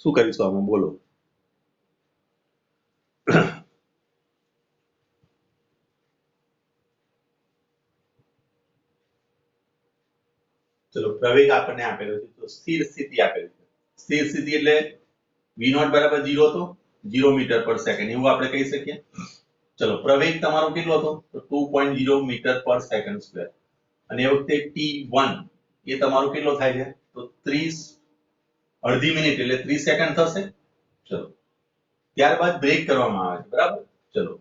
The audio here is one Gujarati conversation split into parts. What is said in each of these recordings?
શું કરીશું આમાં બોલો? ચલો પ્રવેગ આપણને આપેલો છે તો સ્થિર સ્થિતિ આપેલી છે. સ્થિર સ્થિતિ એટલે v0 બરાબર 0 હતો 0 મીટર પર સેકન્ડ એવું આપણે કહી શકીએ. ચલો પ્રવેગ તમારો કેટલો હતો તો 2.0 મીટર પર સેકન્ડ સ્ક્વેર અને એ વખતે t1 એ તમારો કેટલો થાય છે તો 30 અડધી મિનિટ એટલે 30 સેકન્ડ થશે. ચલો ત્યારબાદ બ્રેક કરવામાં આવે છે બરાબર. ચલો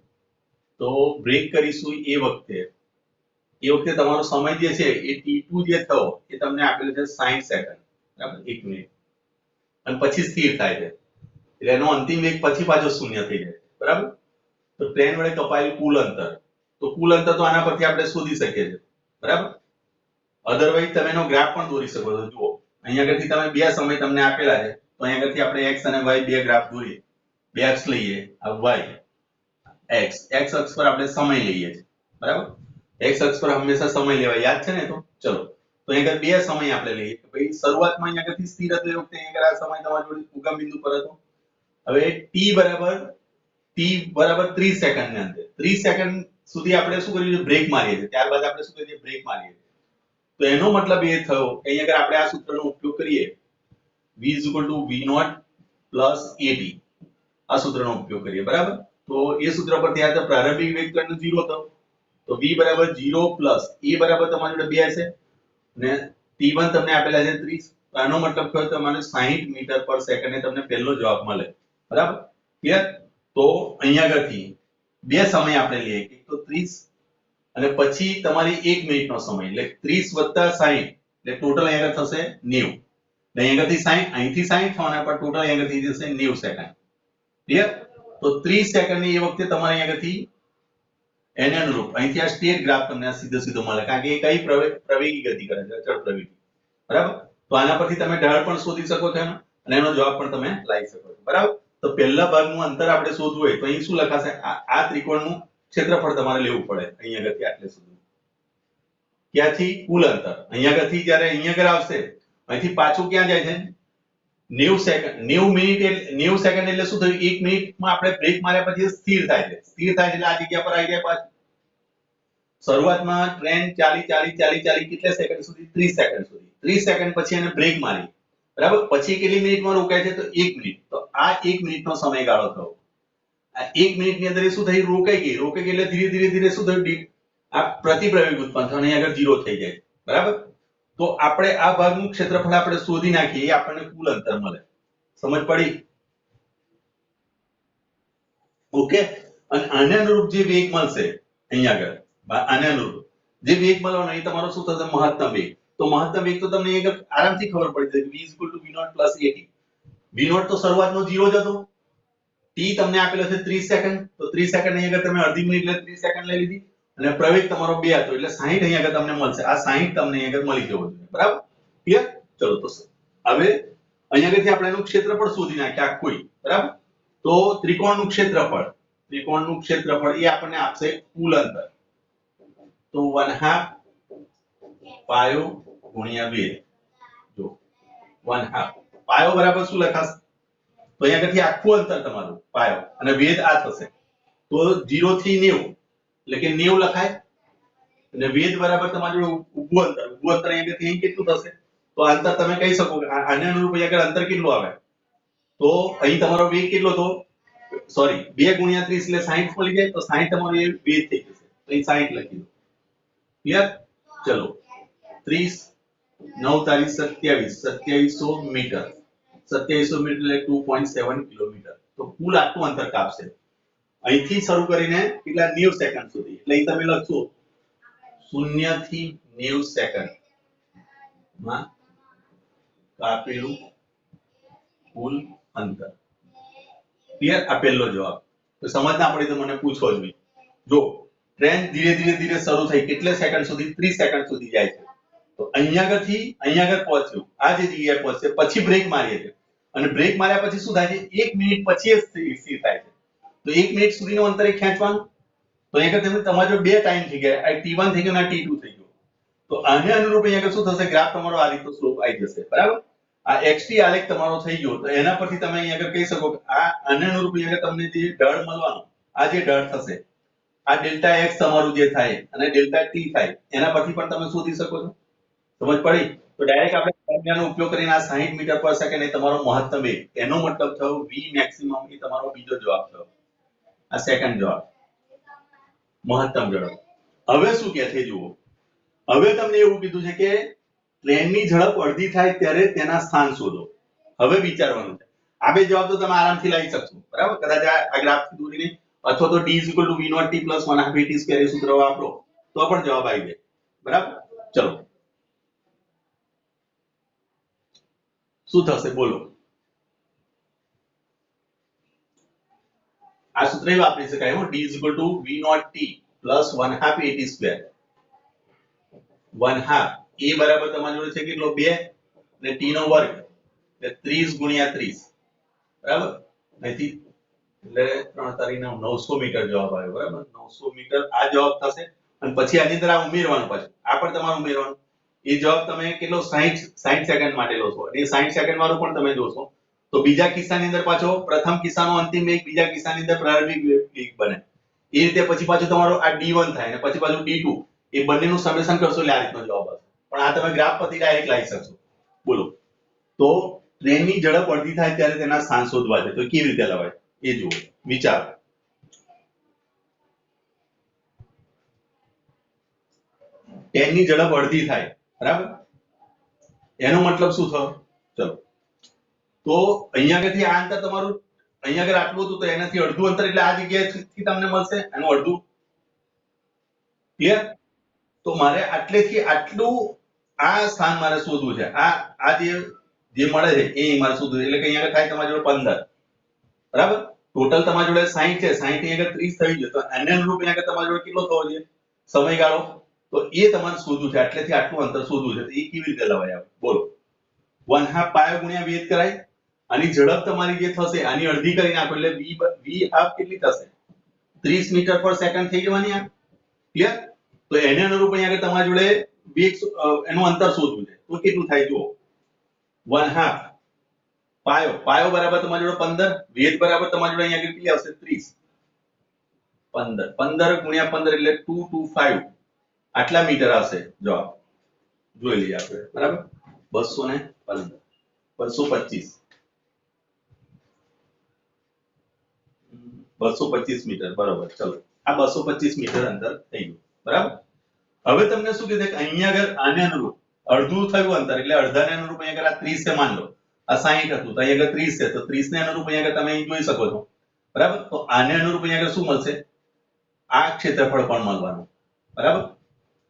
તો બ્રેક કરીશું એ વખતે તમારો સમય જે છે એ t2 જે થયો એ તમને આપેલો છે 60 સેકન્ડ બરાબર 1 મિનિટ અને પછી સ્થિર થાય છે એટલે એનો અંતિમ વેગ પછી પાછો શૂન્ય થઈ જાય બરાબર. તો ટ્રેન વડે કપાયેલું કુલ અંતર તો આના પરથી આપણે શોધી શકીએ છીએ બરાબર. અધરવાઇઝ તમે એનો ગ્રાફ પણ દોરી શકો છો. જુઓ અહીંયા આગળથી તમે બે સમય તમને આપેલા છે તો અહીંયા આગળથી આપણે x અને y બે ગ્રાફ દોરીએ. બે અક્ષ લઈએ આ y x અક્ષ પર આપણે સમય લઈએ છીએ બરાબર. x અક્ષ પર હંમેશા સમય લેવાય યાદ છે ને. તો ચલો તો અહીંયા બે સમય આપણે લઈએ કે ભાઈ શરૂઆતમાં અહીંયા આગળથી સ્થિર હતો એ વખતે અહીંયા આ સમય તમારી જોડે ઉગમ બિંદુ પર હતો. હવે t બરાબર 30 સેકન્ડ ની અંદર 30 સેકન્ડ સુધી આપણે શું કરીએ છીએ બ્રેક મારીએ છીએ. ત્યારબાદ આપણે શું કરીએ છીએ બ્રેક મારીએ છીએ. તો એનો મતલબ એ થયો કે અહીંયા આગળ આપણે આ સૂત્રનો ઉપયોગ કરીએ v v0 at આ સૂત્રનો ઉપયોગ કરીએ બરાબર. તો એ સૂત્ર પરથી આ પ્રારંભિક વેગ તો 0 થયો તો v બરાબર 0 a બરાબર તમારી જોડે 2 હશે અને t1 તમને આપેલા છે 30. આનો મતલબ થયો તમારે 60 મીટર પર સેકન્ડે તમને પહેલો જવાબ મળે બરાબર. ક્લિયર? તો અહીંયા આગળથી બે સમય આપણે લઈએ એક તો 30 અને પછી તમારી 1 મિનિટનો સમય એટલે 30 + 60 એટલે ટોટલ અહીંયા થશે 90. અહીંયાથી 60 અહીંથી 60 થવાના પર ટોટલ અહીંયાથી થશે 90 સેકન્ડ. ક્લિયર? તો 30 સેકન્ડ ની એ વખતે તમારે અહીંયાથી એને અનુરૂપ અહીંથી આ સ્ટેટ ગ્રાફ તમને સીધો મળે કારણ કે એ કઈ પ્રવેગી ગતિ કરે છે અચળ પ્રવેગી બરાબર. તો આના પરથી તમે ઢાળ પણ શોધી શકો છો અને એનો જવાબ પણ તમે લાવી શકો છો બરાબર. તો પહેલા ભાગનું અંતર આપણે શોધવું હોય તો અહીં શું લખાશે આ ત્રિકોણનું ક્ષેત્રફળ તમારે લેવું પડે અહીંયા આગળથી આટલે સુધી. ક્યાંથી કુલ અંતર અહીંયા આગળથી જ્યારે અહીંયા આગળ આવશે અહીંથી પાછું ક્યાં જાય છે 90 સેકન્ડ 90 મિનિટ 90 સેકન્ડ એટલે શું થયું 1 મિનિટમાં આપણે બ્રેક માર્યા પછી સ્થિર થાય છે એટલે આ જગ્યા પર આવી જાય પાછું. શરૂઆતમાં ટ્રેન ચાલી કેટલા સેકન્ડ સુધી 30 સેકન્ડ સુધી 30 સેકન્ડ પછી એને બ્રેક મારી બરાબર. પછી કેટલી મિનિટમાં રોકાય છે તો 1 મિનિટ. તો આ 1 મિનિટનો સમયગાળો થયો. આ 1 મિનિટની અંદર શું થયું રોકાઈ ગઈ એટલે ધીરે શું થયું આ પ્રતિપ્રવેગ ઉત્પન્ન થયો અને આગળ 0 થઈ જાય બરાબર. તો આપણે આ ભાગનું ક્ષેત્રફળ આપણે શોધી નાખીએ એ આપણને કુલ અંતર મળે. સમજ પડી? ઓકે. અને આને અનુરૂપ જે વેગ મળશે અહીંયા આગળ આને અનુરૂપ જે વેગ મળવાનો એ તમારો શું થશે મહત્તમ વેગ. તો મહત્તમ વેગ તો તમને અહીંયા આરામથી ખબર પડી જશે v v0 at. v0 તો શરૂઆતનો 0 જ હતો. t તમને આપેલો છે 30 સેકન્ડ તો 30 સેકન્ડ અહીંયા આગળ તમે અડધી મિનિટ એટલે 30 સેકન્ડ લઈ લીધી અને પ્રવેગ તમારો 2 હતો એટલે 60 અહીંયા આગળ તમને મળશે. આ 60 તમને અહીંયા આગળ મળી જવો જોઈએ બરાબર. ક્લિયર? ચલો તો હવે અહીંયા આગળથી આપણે એનું ક્ષેત્રફળ શોધી નાખીએ આખું બરાબર. તો ત્રિકોણનું ક્ષેત્રફળ એ આપણને આપશે કુલ અંતર. તો 1/2 પાયો ગુણ્યા વેધ. જો 1/2 પાયો બરાબર શું લખાશે તો અહીંયા આગળથી આખું અંતર તમારું પાયો અને વેધ આ થશે તો 0 થી 90 એટલે કે 90 લખાય અને વેધ બરાબર તમારું ઊભું અંતર અહીંયાથી અહીં કેટલું થશે તો અંતર તમે કહી શકો કે આને અનુરૂપ અહીંયા આગળ અંતર કેટલું આવે તો અહીં તમારો વેગ કેટલો હતો સોરી 2 × 30 એટલે 60 મળી જાય તો 60 તમારો એ વેગ થઈ જશે તો અહીં 60 લખી દો. ક્લિયર? ચલો 30 9 તારીખ 2700 મીટર 2700 મીટર એટલે 2.7 કિલોમીટર. તો કુલ આટલું અંતર કાપશે અહીંથી શરૂ કરીને કેટલા 90 સેકન્ડ સુધી એટલે અહીં તમે લખશો 0 થી 90 સેકન્ડ માં કાપેલું કુલ અંતર. ક્લિયર? આ પહેલો જવાબ. તો સમજ ના પડી તો મને પૂછો જ નહીં. જો ટ્રેન ધીરે શરૂ થઈ કેટલા સેકન્ડ સુધી 30 સેકન્ડ સુધી જાય છે તો અહીંયા આગળ પહોંચ્યું આ જે જગ્યાએ પહોંચશે પછી બ્રેક મારીએ છે અને બ્રેક માર્યા પછી શું થાય છે 1 મિનિટ પછી સ્થિર થાય છે. તો 1 મિનિટ સુધીનું અંતર ખેંચવાનું તો અહીંયા તમારો બે ટાઈમ થઈ ગયા આ t1 થઈ ગયો અને t2 થઈ ગયો. તો આને અનુરૂપ અહીંયા શું થશે ગ્રાફ તમારો આ રીતનો સ્લોપ આવી જશે બરાબર. આ xt આલેખ તમારો થઈ ગયો તો એના પરથી તમે અહીંયા આગળ કહી શકો કે આ આને અનુરૂપ અહીંયા તમને જે ઢળ મળવાનો આ જે ઢળ થશે આ ડેલ્ટા x તમારું જે થાય અને ડેલ્ટા t થાય એના પરથી પણ તમે શોધી શકો છો સમજ પડી તો ડાયરેક્ટ આપણે ફોર્મ્યુલાનો ઉપયોગ કરીને આ 60 મીટર પર સેકન્ડ એ તમારો મહત્તમ વેગ એનો મતલબ થયો v મેક્સિમમ એ તમારો બીજો જવાબ થયો આ સેકન્ડ જવાબ મહત્તમ ઝડપ હવે શું કહે છે જુઓ હવે તમને એવું કીધું છે કે ટ્રેનની ઝડપ અડધી થાય ત્યારે તેના સ્થાન શોધો હવે વિચારવાનું છે આ બે જવાબ તો તમે આરામથી લાવી શકશો બરાબર કદાચ આ ગ્રાફથી દોરીને અથવા તો d v naught t plus 1/2 at square એ સૂત્ર વાપરો તો પણ જવાબ આવી જાય બરાબર ચલો શું થશે બોલો આ સૂત્ર એ વાપરી શકાય હો d v naught t plus 1/2 at square 1/2 a બરાબર તમારી જોડે છે કેટલો 2 અને t નો વર્ગ એટલે 30 ગુણ્યા 30 બરાબર અહીંથી એટલે 3 તારીખ 900 મીટર જવાબ આવ્યો બરાબર 900 મીટર આ જવાબ થશે અને પછી આની અંદર આ ઉમેરવાનું પાછું આ પણ તમારે ઉમેરવાનું એ જવાબ તમે કેટલો 60 સેકન્ડ માટે લો છો અને 60 સેકન્ડ વાળું પણ તમે જોશો તો બીજા કિસ્સાની અંદર પાછો પ્રથમ કિસ્સાનો અંતિમ વેગ બીજા કિસ્સાની અંદર પ્રારંભિક વેગ બને એ રીતે પછી પાછું તમારો આ d1 થાય અને પછી પાછું d2 એ બંનેનું સમેશન કરશો એટલે આ રીતનો જવાબ આવશે પણ આ તમે ગ્રાફ પરથી ડાયરેક્ટ લાવી શકશો બોલો તો ટ્રેનની ઝડપ અડધી થાય ત્યારે તેના સ્થાન શોધવા છે તો કેવી રીતે લવાય એ જુઓ વિચારો ટ્રેનની ઝડપ અડધી થાય બરાબર એનો મતલબ શું થયો ચલો તો અહીંયા આગળથી આ અંતર તમારું અહીંયા આગળ આટલું હતું તો એનાથી અડધું અંતર એટલે આ જગ્યાએથી તમને મળશે એનું અડધું ક્લિયર તો મારે આટલેથી આટલું આ સ્થાન મારે શોધવું છે આ જે મળે છે એ મારે શોધવું એટલે કે અહીંયા થાય તમારી જોડે 15 બરાબર ટોટલ તમારી જોડે 60 છે 60 ની આગળ 30 થઈ ગયો તો આને અનુરૂપ અહીંયા આગળ તમારી જોડે કેટલો થવો જોઈએ સમયગાળો તો એ તમારે શોધવું છે આટલેથી આટલું અંતર શોધવું છે તો એ કેવી રીતે લવાય આવે બોલો 1/2 પાયો ગુણ્યા વેધ કરાય આની ઝડપ તમારી જે થશે આની અડધી કરી નાખો એટલે v હાફ કેટલી થશે 30 મીટર પર સેકન્ડ થઈ જવાની આ ક્લિયર તો એને અનુરૂપ અહીંયા આગળ તમારી જોડે વેગ એનું અંતર શોધવું છે તો કેટલું થાય જુઓ 1/2 પાયો બરાબર તમારી જોડે 15 વેધ બરાબર તમારી જોડે અહીંયા કેટલી આવશે 30 15 ગુણ્યા 15 એટલે 225 આટલા મીટર આવશે જવાબ જોઈ લઈએ આપણે બરાબર 215 225 225 મીટર બરાબર ચલો આ 225 મીટર અંતર થઈ ગયું બરાબર હવે તમને શું કીધું કે અહીંયા આગળ આને અનુરૂપ અડધું થયું અંતર એટલે અડધાને અનુરૂપ અહીંયા આગળ આ 30 છે માન લો આ 60 હતું તો અહીંયા આગળ 30 છે તો 30 ને અનુરૂપ અહીંયા આગળ તમે અહીં જોઈ શકો છો બરાબર તો આને અનુરૂપ અહીંયા આગળ શું મળશે આ ક્ષેત્રફળ પણ મળવાનું બરાબર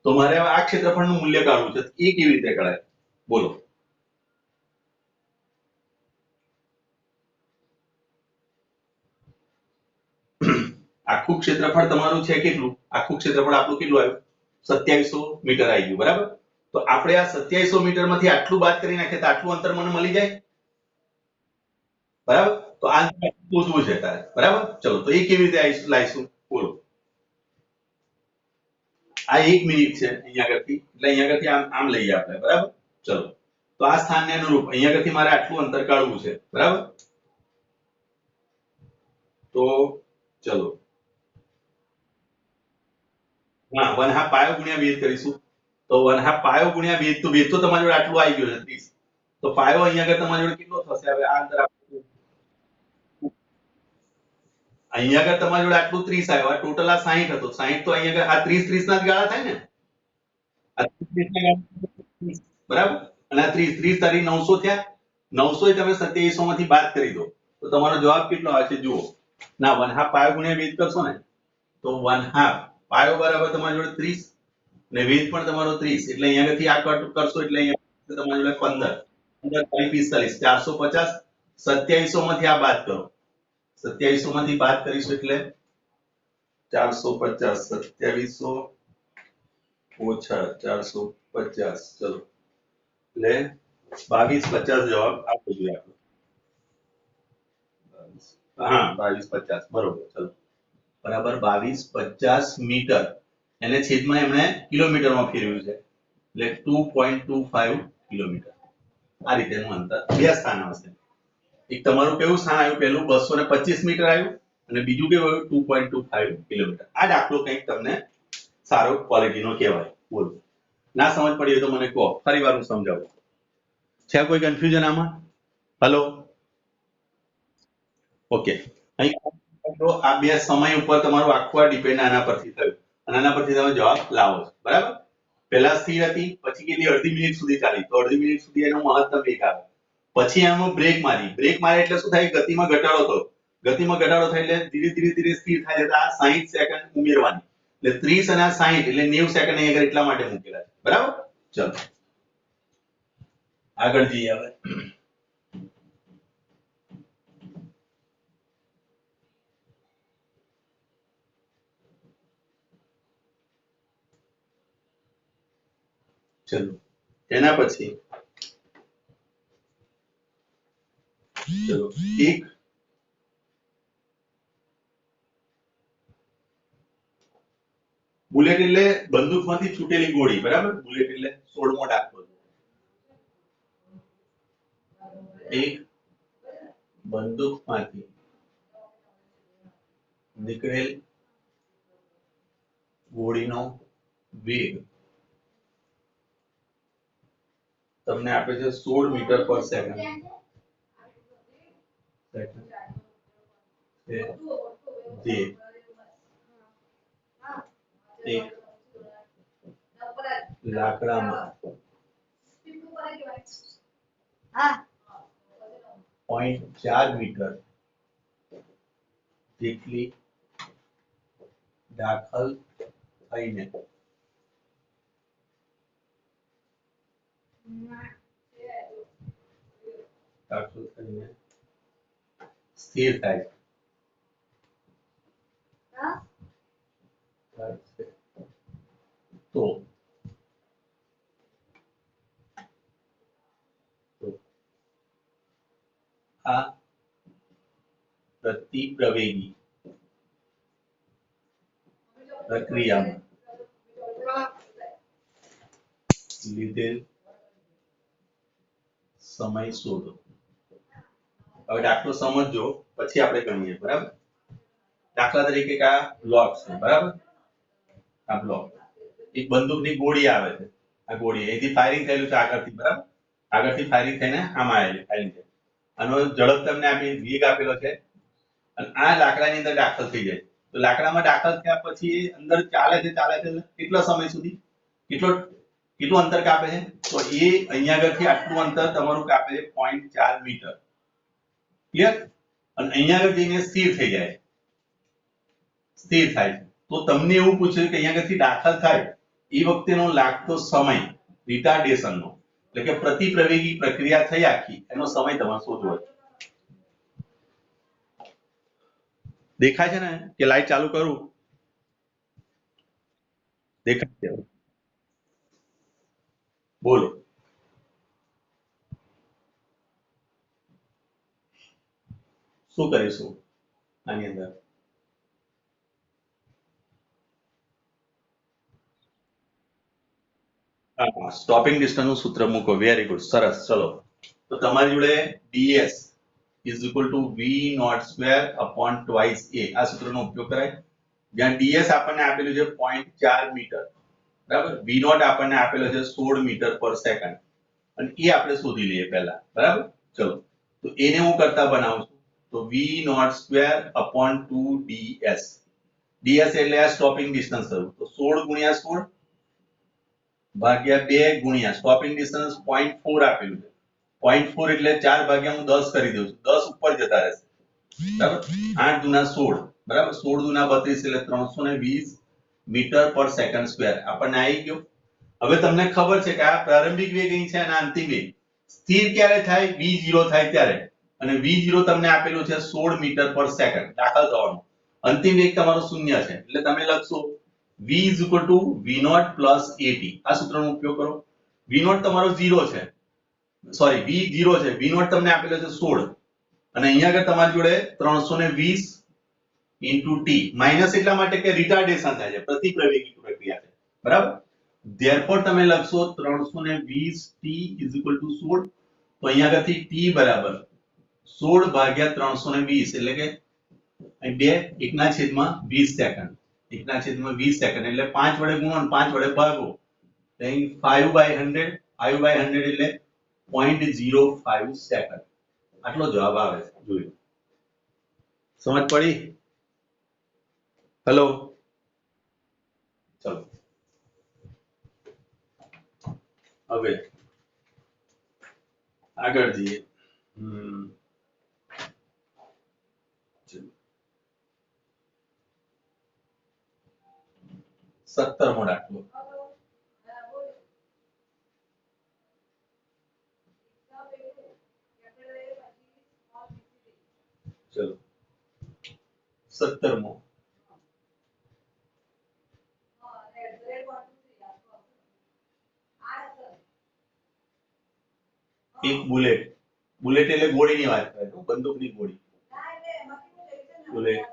તો મારે આ ક્ષેત્રફળનું મૂલ્ય કાઢવું છે એ કેવી રીતે કાઢાય બોલો આખું ક્ષેત્રફળ તમારું છે કેટલું આખું ક્ષેત્રફળ આપણું કેટલું આવ્યું 2700 મીટર આવી ગયું બરાબર તો આપણે આ 2700 મીટર માંથી આટલું બાદ કરી નાખીએ તો આટલું અંતર મને મળી જાય બરાબર તો આ શોધવું છે તારે બરાબર ચલો તો એ કેવી રીતે લાવીશું બોલો આ 1 મિનિટ છે અહીંયા આગળથી એટલે અહીંયા આગળથી આમ લઈએ આપણે બરાબર ચલો તો આ સ્થાનને અનુરૂપ અહીંયા આગળથી મારે આટલું અંતર કાઢવું છે બરાબર તો ચલો હા 1/2 પાયો ગુણ્યા વેધ કરીશું તો 1/2 પાયો ગુણ્યા વેધ તો તમારી જોડે આટલું આવી ગયું છે 30 તો પાયો અહીંયા આગળ તમારી જોડે કેટલો થશે હવે આ અંતર અહીંયા આગળ તમારી જોડે આટલું 30 આવ્યું આ ટોટલ આ 60 હતો 60 તો અહીંયા આગળ આ 30 ના જ ગાળા થાય ને આ 30 ના ગાળા બરાબર અને આ 30 તારી 900 થયા 900 એ તમે 2700 માંથી બાદ કરી દો તો તમારો જવાબ કેટલો આવે છે જુઓ ના 1/2 પાયો ગુણ્યા વેધ કરશો ને તો 1/2 પાયો બરાબર તમારી જોડે 30 ને વેધ પણ તમારો 30 એટલે અહીંયા આગળથી આ કટ કરશો એટલે અહીંયા તમારી જોડે 15 15 45 450 2700 માંથી આ બાદ કરો 2700 માંથી બાદ કરીશું એટલે 450 2700 ઓછા 450 ચલો એટલે 2250 જવાબ આપો જોઈએ આપણો હા 2250 બરોબર ચલો બરાબર 2250 મીટર એને છેદમાં એમણે કિલોમીટરમાં ફેરવ્યું છે એટલે 2.25 કિલોમીટર આ રીતેનું અંતર બે સ્થાન આવશે. એક તમારું કેવું સ્થાન આવ્યું, પહેલું 225 મીટર આવ્યું અને બીજું કેવું આવ્યું 2.25 કિલોમીટર. આ દાખલો કંઈક તમને સારો ક્વોલિટીનો કહેવાય. બોલો, ના સમજ પડી હોય તો મને કહો, ફરી વાર હું સમજાવું. છે કોઈ કન્ફ્યુઝન આમાં? Hello, okay. અહીં આ બે સમય ઉપર તમારું આખું આ ડિપેન્ડ આના પરથી થયું અને આના પરથી તમે જવાબ લાવો છો, બરાબર? પહેલા સ્થિર હતી, પછી કેટલી અડધી મિનિટ સુધી ચાલી, તો અડધી મિનિટ સુધી એનો મહત્તમ વેગ આવે. પછી આમાં બ્રેક મારી, બ્રેક મારે એટલે શું થાય, ગતિમાં ઘટાડો થયો. ગતિમાં ઘટાડો થાય એટલે ધીરે ધીરે ધીરે સ્થિર થાય એટલે આ 60 સેકન્ડ ઉમેરવાની. એટલે 30 અને આ 60 એટલે 90 સેકન્ડ અહીં આગળ એટલા માટે મૂકેલા છે, બરાબર? ચલો આગળ જઈએ હવે. ચલો એના પછી ચલો એક બુલેટ એટલે બંદૂકમાંથી છૂટેલી ગોળી, બરાબર? બુલેટ એટલે 16મો દાખલો. એક બંદૂકમાંથી નીકળેલ ગોળીનો વેગ તમને આપે છે 16 મીટર પર સેકન્ડ. જે એક લાકડામાં 0.4 મીટર જેટલી દાખલ થઈને સ્થિર થાય છે. તો આ પ્રતિપ્રવેગી પ્રક્રિયામાં લીધેલ સમય શોધો. હવે દાખલો સમજજો પછી આપણે ગણીએ, બરાબર? દાખલા તરીકે આ બ્લોક છે, બરાબર? આ બ્લોક, એક બંદૂકની ગોળી આવે છે. આ ગોળી અહીંથી ફાયરિંગ થયેલું છે આગળથી, બરાબર? આગળથી ફાયરિંગ થઈને આમાં આવેલી ફાયરિંગ છે. આનો ઝડપ તમને આપી, વેગ આપેલો છે અને આ લાકડાની અંદર દાખલ થઈ જાય. તો લાકડામાં દાખલ થયા પછી અંદર ચાલે છે કેટલા સમય સુધી, કેટલું અંતર કાપે છે? તો એ અહીંયા આગળથી આટલું અંતર તમારું કાપે છે 0.4 મીટર. ક્લિયર? અને અહીંયા આગળ જઈને સ્થિર થઈ જાય, સ્થિર થાય. તો તમને એવું પૂછ્યું કે અહીંયા આગળથી દાખલ થાય એ વખતેનો લાગતો સમય રિટાર્ડેશનનો, એટલે કે પ્રતિપ્રવેગી પ્રક્રિયા થઈ આખી, એનો સમય તમારે શોધવો છે. દેખાય છે ને કે લાઈટ ચાલુ કરું? દેખાય છે? બોલો, શું કરીશું આની અંદર? સ્ટોપિંગ ડિસ્ટન્સ નું સૂત્ર મૂકો. વેરી ગુડ, સરસ. ચલો, તો તમારી જોડે ds is equal to v naught square upon twice a આ સૂત્રનો ઉપયોગ કરાય. જ્યાં ds આપણને આપેલું છે 0.4 મીટર, બરાબર? v naught આપણને આપેલો છે 16 મીટર પર સેકન્ડ અને એ આપણે શોધી લઈએ પહેલા, બરાબર? ચલો, તો એને હું કરતા બનાવું છું. તો v naught square upon 2ds. ds એટલે આ સ્ટોપિંગ ડિસ્ટન્સ થયું. તો 16 ગુણ્યા 16 ભાગ્યા 2 ગુણ્યા સ્ટોપિંગ ડિસ્ટન્સ 0.4 આપેલું છે. 0.4 એટલે 4 ભાગ્યા હું 10 કરી દઉં છું. 10 ઉપર જતા રહેશે, બરાબર? 8 દુના 16, બરાબર? 16 દુના 32 એટલે 320 મીટર પર સેકન્ડ સ્ક્વેર આપણને આવી ગયો. હવે તમને ખબર છે કે આ પ્રારંભિક વેગ અહીં છે અને અંતિમ વેગ સ્થિર ક્યારે થાય? v0 થાય ત્યારે. અને v0 તમને આપેલું છે 16 મીટર પર સેકન્ડ દાખલ થવાનું. અંતિમ વેગ તમારો 0 છે એટલે તમે લખશો v is equal to v0 plus at. આ સૂત્રનો ઉપયોગ કરો. v0 તમારો 0 છે, સોરી v0 છે, v0 તમને આપેલો છે 16 અને અહીંયા આગળ તમારી જોડે 320 into t માઈનસ એટલા માટે કે રિટાર્ડેશન થાય છે, પ્રતિપ્રવેગી પ્રક્રિયા છે, બરાબર? therefore તમે લખશો 320 t is equal to 16 તો અહીંયા આગળથી t બરાબર 16 ભાગ્યા 320 એટલે કે અહીં 2 1 ના છેદમાં 20 સેકન્ડ 1 ના છેદમાં 20 સેકન્ડ એટલે 5 વડે ગુણો અને 5 વડે ભાગો તો અહીં 5/100 5/100 એટલે 0.05 સેકન્ડ આટલો જવાબ આવે છે જોયું સમજ પડી હેલો ચલો હવે આગળ જઈએ 17મો દાખલો ચલો 17મો એક બુલેટ બુલેટ એટલે ગોળીની વાત કરે છે બંદૂકની ગોળી બુલેટ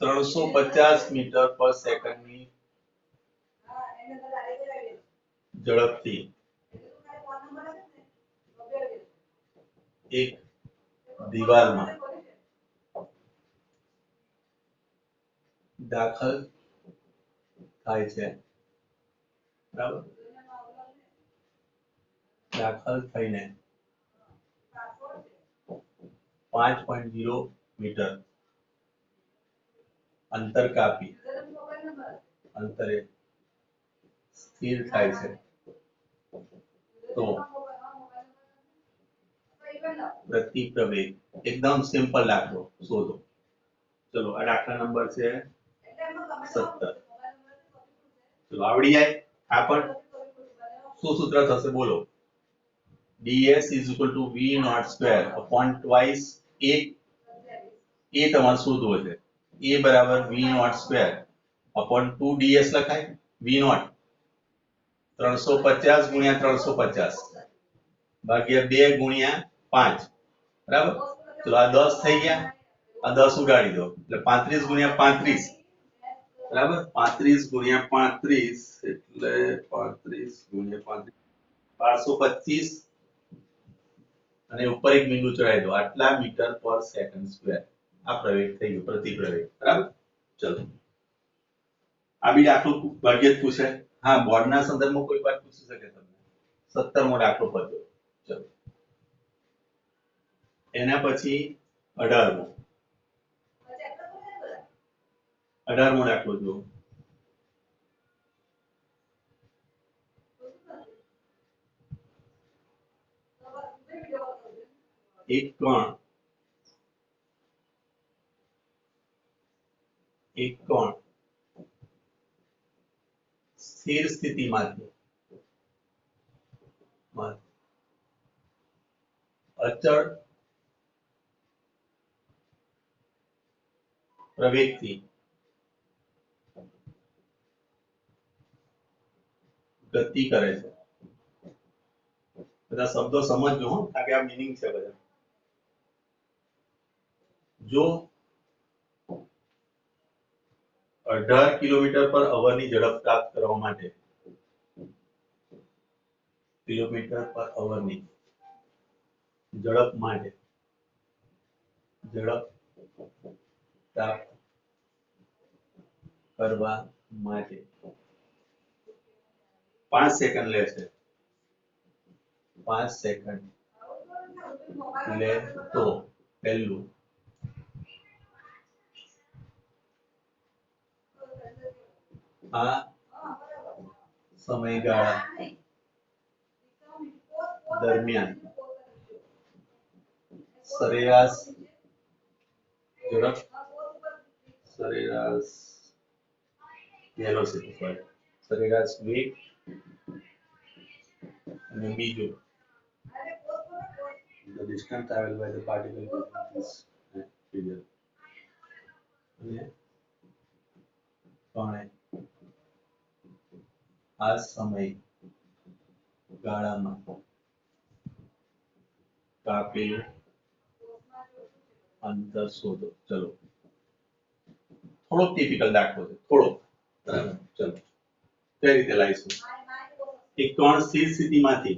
350 મીટર પર સેકન્ડની ઝડપથી એક દિવાલમાં દાખલ થાય છે બરાબર દાખલ થઈને 5.0 મીટર અંતર કાપી અંતરે સ્થિર થાય છે તો પ્રતિ પ્રવેગ એકદમ સિમ્પલ દાખલો શોધો ચલો આ દાખલા નંબર છે 17 ચલો આવડી જાય આ પણ શું સૂત્ર થશે બોલો ds = v naught square upon twice a તમારે શોધવો છે a બરાબર v naught square upon 2ds લખાય v naught 350 ગુણ્યા 350 ભાગ્યા 2 ગુણ્યા 5 બરાબર ચલો આ 10 થઈ ગયા આ 10 ઉડાડી દો એટલે 35 ગુણ્યા 35 બરાબર 35 ગુણ્યા 35 એટલે 35 ગુણ્યા 35 1225 અને ઉપર એક બિંદુ ચડાવી દો આટલા મીટર પર સેકન્ડ સ્ક્વેર આ પ્રવેગ થઈ ગયો પ્રતિ પ્રવેગ બરાબર ચલો આ બી દાખલો ભાગ્યે જ પૂછે હા બોર્ડના સંદર્ભમાં કોઈ વાત પૂછી શકે તમને 17મો દાખલો પત્યો ચલો એના પછી 18મો 18મો દાખલો જુઓ એક કોણ સ્થિર સ્થિતિમાંથી અચળ પ્રવેગથી ગતિ કરે છે બધા શબ્દો સમજજો હો કારણ કે આ મીનિંગ છે બધા જો 18 કિલોમીટર પર અવરની ઝડપ પ્રાપ્ત કરવા માટે કિલોમીટર પર અવરની ઝડપ પ્રાપ્ત કરવા માટે 5 સેકન્ડ લેશે 5 સેકન્ડ લે તો પહેલું આ સમયગાળા દરમિયાન સરેરાશ ઝડપ સરેરાશ વેલોસિટી સરેરાશ વેગ અને બીજું the distance traveled by the particle in this figure અને આ સમય ગાળામાં કાપેલું અંતર શોધો ચલો થોડો ટિપિકલ દાખલો છે થોડો ચલો કઈ રીતે લાવીશું એક કણ સ્થિર સ્થિતિમાંથી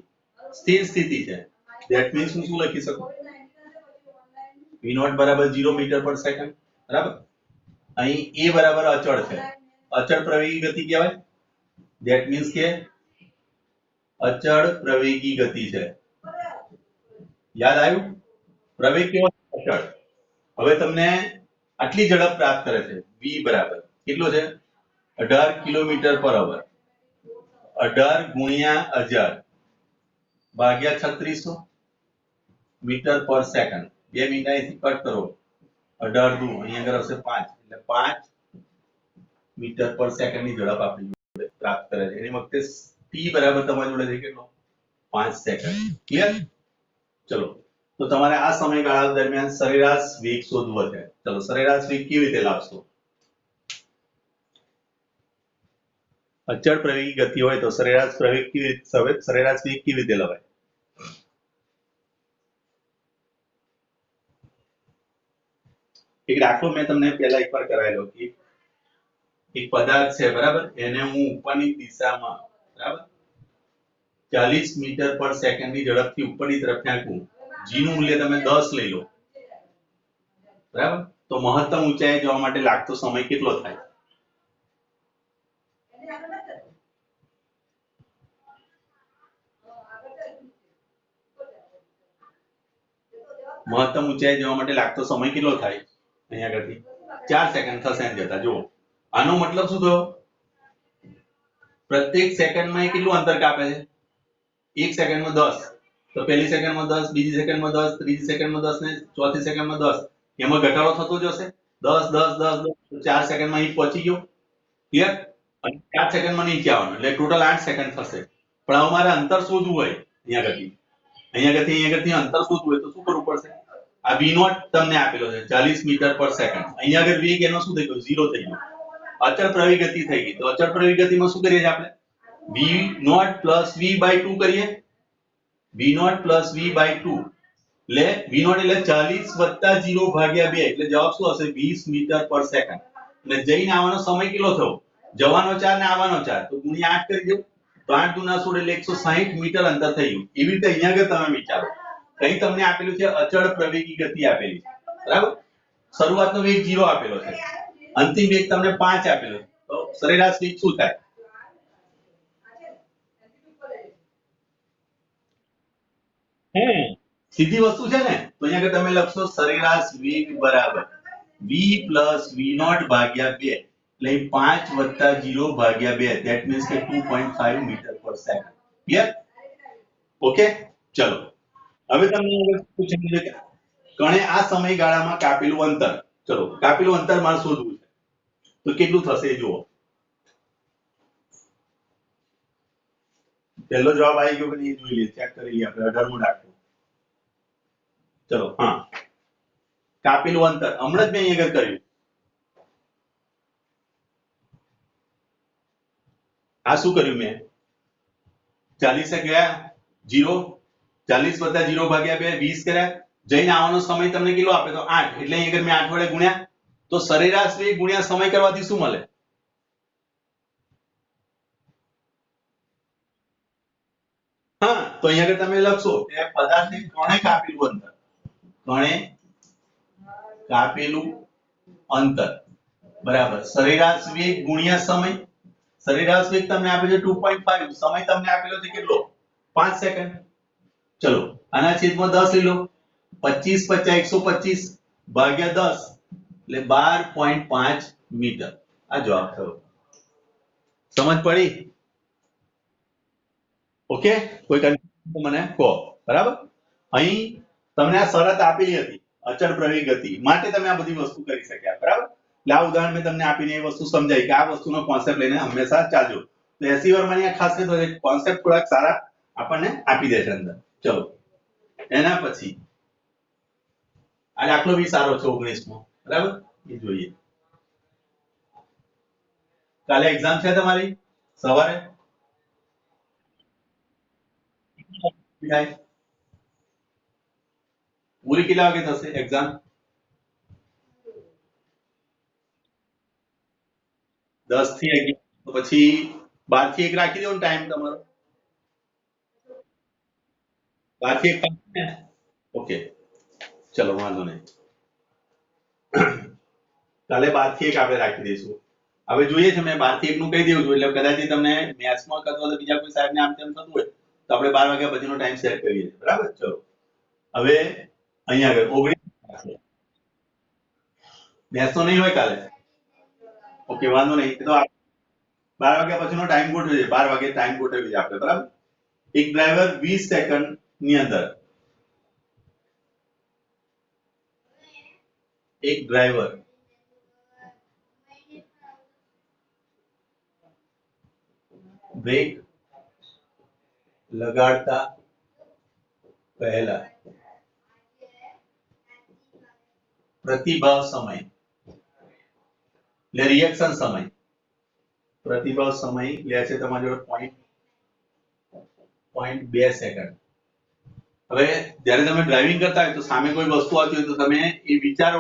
સ્થિર સ્થિતિ છે ધેટ મીન્સ હું શું લખી શકું v નોટ બરાબર 0 મીટર પર સેકન્ડ બરાબર અહીં a બરાબર અચળ છે અચળ પ્રવેગી ગતિ કહેવાય ધેટ મીન્સ કે અચળ પ્રવેગી ગતિ છે યાદ આવ્યું પ્રવેગ કેવો અચળ હવે તમને આટલી ઝડપ પ્રાપ્ત કરે છે v બરાબર કેટલો છે 18 કિલોમીટર પર અવર 18 ગુણ્યા 1000 ભાગ્યા 3600 મીટર પર સેકન્ડ 2 મિનિટ અહીંથી કટ કરો 18 દુ અહીંયા આગળ હશે 5 એટલે 5 મીટર પર સેકન્ડ ની ઝડપ આપણી જોડે પ્રાપ્ત કરે છે એની વખતે t બરાબર તમારી જોડે છે કેટલો 5 સેકન્ડ ક્લિયર ચલો તો તમારે આ સમયગાળા દરમિયાન સરેરાશ વેગ શોધવો છે ચલો સરેરાશ વેગ કેવી રીતે લાવશો અચળ પ્રવેગી ગતિ હોય તો સરેરાશ પ્રવેગ કેવી રીતે સરેરાશ વેગ કેવી રીતે લવાય એક દાખલો મેં તમને પહેલા એકવાર કરાયેલો કે એક પદાર્થ છે બરાબર એને હું ઉપરની દિશામાં બરાબર 40 મીટર પર સેકન્ડ ની ઝડપથી ઉપરની તરફ ફેંકું g નું મૂલ્ય તમે 10 લઈ લો બરાબર તો મહત્તમ ઊંચાઈએ જવા માટે લાગતો સમય કેટલો થાય મહત્તમ ઊંચાઈએ જવા માટે લાગતો સમય કેટલો થાય અહીંયા આગળથી 4 સેકન્ડ થશે એમ જતા જુઓ આનો મતલબ શું થયો પ્રત્યેક સેકન્ડમાં એ કેટલું અંતર કાપે છે એક સેકન્ડમાં 10 તો પહેલી સેકન્ડમાં 10 બીજી સેકન્ડમાં 10 ત્રીજી સેકન્ડમાં 10 ને ચોથી સેકન્ડમાં 10 એમાં ઘટાડો થતો જશે 10 10 10 10 4 સેકન્ડમાં અહીં પહોંચી ગયો ક્લિયર અને 4 સેકન્ડમાં નીચે આવવાનું એટલે ટોટલ 8 સેકન્ડ થશે પણ હવે મારે અંતર શોધવું હોય અહીંયા આગળથી અંતર શોધવું હોય તો શું કરવું પડશે આ v નોટ તમને આપેલો છે 40 મીટર પર સેકન્ડ અહીંયા આગળ વેગ એનો શું થઈ ગયો 0 થઈ ગયો અચળ પ્રવેગી ગતિ થઈ ગઈ તો અચળ પ્રવેગી ગતિમાં શું કરીએ છીએ આપણે v nought plus v by 2 કરીએ v nought plus v by 2 એટલે v નોટ એટલે 40 વત્તા 0 ભાગ્યા 2 એટલે જવાબ શું હશે 20 મીટર પર સેકન્ડ એટલે જઈને આવવાનો સમય કેટલો થયો જવાનો 4 ને આવવાનો 4 તો ગુણ્યા 8 કરી દો તો 8 દુના 16 એટલે 160 મીટર અંતર થઈ ગયું એવી રીતે અહીંયા આગળ તમે વિચારો કઈ તમને આપેલું છે અચળ પ્રવેગી ગતિ આપેલી છે બરાબર શરૂઆતનો વેગ 0 આપેલો છે અંતિમ વેગ તમને 5 આપેલો છે તો સરેરાશ વેગ શું થાય સીધી વસ્તુ છે ને તો અહીંયા આગળ તમે લખશો સરેરાશ વેગ બરાબર v પ્લસ v નોટ ભાગ્યા 2 એટલે 5 વત્તા 0 ભાગ્યા 2 ધેટ મીન્સ કે 2.5 મીટર પર સેકન્ડ ક્લિયર ઓકે ચલો હવે તમને પૂછેલું છે કે કણે આ સમયગાળામાં કાપેલું અંતર ચલો કાપેલું અંતર મારે શોધવું છે તો કેટલું થશે એ જુઓ પહેલો જવાબ આવી ગયો કે નહીં જોઈ લઈએ ચેક કરી લઈએ આપણે 18 દાખલો ચલો હા કાપેલું અંતર હમણાં જ મેં અહીંયા કર્યું આ શું કર્યું મેં 40 ગયા 0 40 વત્તા 0 ભાગ્યા 2 20 કર્યા જઈને આવવાનો સમય તમને કેટલો આપે તો 8 એટલે અહીંયા મેં 8 વડે ગુણ્યા તો સરેરાશ વેગ ગુણ્યા સમય કરવાથી શું મળે હા તો અહીંયા તમે લખશો કે પદાર્થને કણે કાપેલું અંતર કણે કાપેલું અંતર બરાબર સરેરાશ વેગ ગુણ્યા સમય સરેરાશ વેગ તમને આપે છે 2.5 સમય તમને આપેલો છે કેટલો 5 સેકન્ડ ચલો આના છેદમાં 10 લઈ લો 25 50 125 ભાગ્યા 10 એટલે 12.5 મીટર આ જવાબ થયો સમજ પડી ઓકે કોઈ કન્ફ્યુઝન મને કહો બરાબર અહીં તમને આ શરત આપેલી હતી અચળ પ્રવેગી ગતિ માટે તમે આ બધી વસ્તુ કરી શક્યા બરાબર એટલે આ ઉદાહરણ મેં તમને આપીને એ વસ્તુ સમજાઈ કે આ વસ્તુનો કોન્સેપ્ટ લઈને હંમેશા ચાલજો તો એસી વર્માની આ ખાસ તો કોન્સેપ્ટ થોડાક સારા આપણને આપી દે છે અંદર ચલો એના પછી આ દાખલો બી સારો છે 19 માં બરાબર એ જોઈએ કાલે એક્ઝામ છે તમારી સવારે પૂરી કેટલા વાગે થશે એક્ઝામ 10 થી 11 તો પછી 12 થી 1 રાખી દો ટાઈમ તમારો બારથી એક ને ઓકે ચલો વાંધો નહીં કાલે 12 થી 1 આપણે રાખી દઈશું હવે જોઈએ છે મેં 12 થી 1 નું કહી દઉં છું એટલે કદાચ તમને મેથ્સમાં અથવા તો બીજા કોઈ સાહેબને આમ તેમ થતું હોય તો આપણે 12 વાગ્યા પછીનો ટાઈમ સેટ કરીએ છીએ બરાબર ચલો હવે અહીંયા આગળ 19 મેથ્સ તો નહીં હોય કાલે ઓકે વાંધો નહીં તો 12 વાગ્યા પછીનો ટાઈમ ગોઠવીએ 12 વાગે ટાઈમ ગોઠવીએ આપણે બરાબર એક ડ્રાઈવર 20 સેકન્ડ ની અંદર એક ડ્રાઈવર બ્રેક લગાડતા પહેલા પ્રતિભાવ સમય એટલે રિએક્શન સમય પ્રતિભાવ સમય લે છે તમારી જોડે 0.2 સેકન્ડ હવે જ્યારે તમે ડ્રાઇવિંગ કરતા હોય તો સામે કોઈ વસ્તુ આવતી હોય તો તમે એ વિચારો